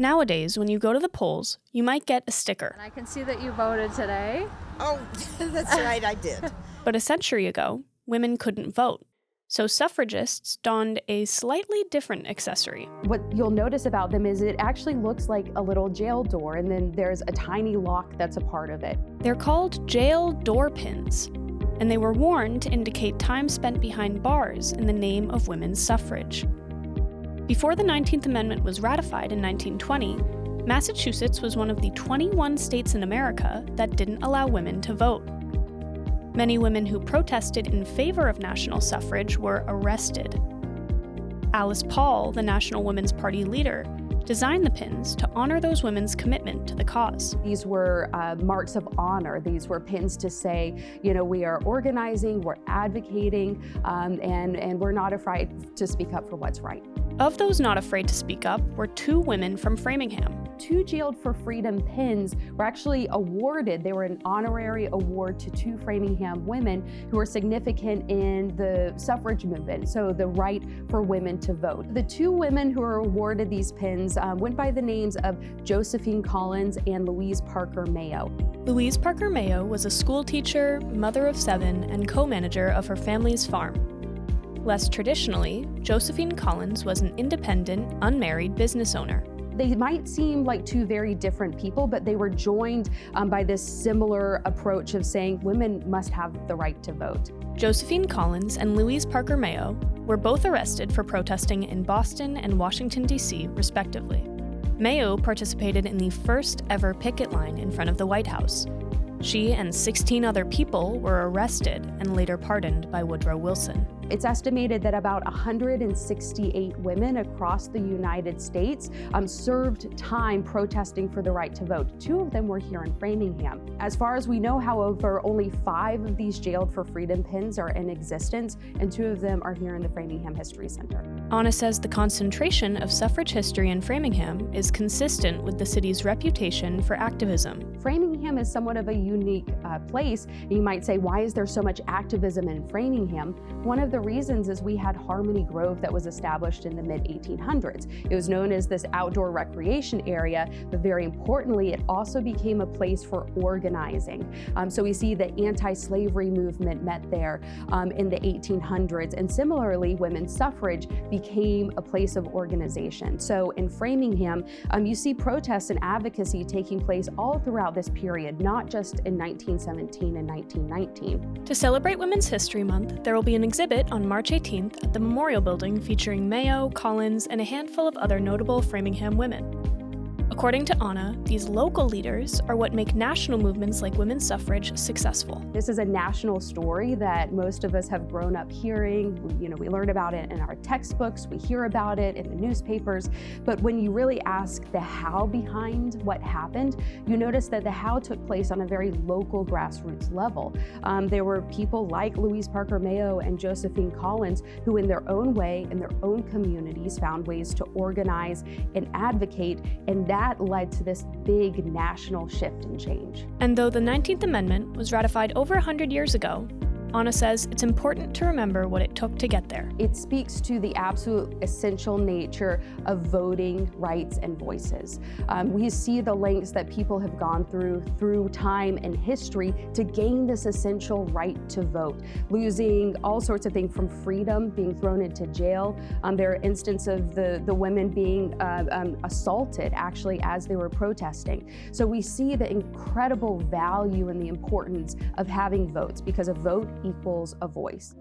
Nowadays, when you go to the polls, you might get a sticker. And I can see that you voted today. Oh, that's right, I did. But a century ago, women couldn't vote. So suffragists donned a slightly different accessory. What you'll notice about them is it actually looks like a little jail door, and then there's a tiny lock that's a part of it. They're called jail door pins, and they were worn to indicate time spent behind bars in the name of women's suffrage. Before the 19th Amendment was ratified in 1920, Massachusetts was one of the 21 states in America that didn't allow women to vote. Many women who protested in favor of national suffrage were arrested. Alice Paul, the National Women's Party leader, designed the pins to honor those women's commitment to the cause. These were marks of honor. These were pins to say, we are organizing, we're advocating, and we're not afraid to speak up for what's right. Of those not afraid to speak up were two women from Framingham. 2 Jailed for Freedom pins were actually awarded. They were an honorary award to 2 Framingham women who were significant in the suffrage movement, so the right for women to vote. The 2 women who were awarded these pins went by the names of Josephine Collins and Louise Parker Mayo. Louise Parker Mayo was a school teacher, mother of 7, and co-manager of her family's farm. Less traditionally, Josephine Collins was an independent, unmarried business owner. They might seem like 2 very different people, but they were joined by this similar approach of saying women must have the right to vote. Josephine Collins and Louise Parker Mayo were both arrested for protesting in Boston and Washington, D.C., respectively. Mayo participated in the first ever picket line in front of the White House. She and 16 other people were arrested and later pardoned by Woodrow Wilson. It's estimated that about 168 women across the United States served time protesting for the right to vote. 2 of them were here in Framingham. As far as we know, however, only 5 of these Jailed for Freedom pins are in existence, and 2 of them are here in the Framingham History Center. Anna says the concentration of suffrage history in Framingham is consistent with the city's reputation for activism. Framingham is somewhat of a unique place. You might say, why is there so much activism in Framingham? One of the reasons is we had Harmony Grove that was established in the mid-1800s. It was known as this outdoor recreation area, but very importantly, it also became a place for organizing. So we see the anti-slavery movement met there in the 1800s, and similarly, women's suffrage became a place of organization. So in Framingham, you see protests and advocacy taking place all throughout this period, not just in 1917 and 1919. To celebrate Women's History Month, there will be an exhibit on March 18th at the Memorial Building featuring Mayo, Collins, and a handful of other notable Framingham women. According to Anna, these local leaders are what make national movements like women's suffrage successful. This is a national story that most of us have grown up hearing. We learn about it in our textbooks, we hear about it in the newspapers, but when you really ask the how behind what happened, you notice that the how took place on a very local grassroots level. There were people like Louise Parker Mayo and Josephine Collins who in their own way, in their own communities, found ways to organize and advocate, and that led to this big national shift and change. And though the 19th Amendment was ratified over 100 years ago, Anna says it's important to remember what it took to get there. It speaks to the absolute essential nature of voting rights and voices. We see the lengths that people have gone through time and history to gain this essential right to vote, losing all sorts of things from freedom, being thrown into jail. There are instances of the women being assaulted actually as they were protesting. So we see the incredible value and the importance of having votes, because a vote equals a voice.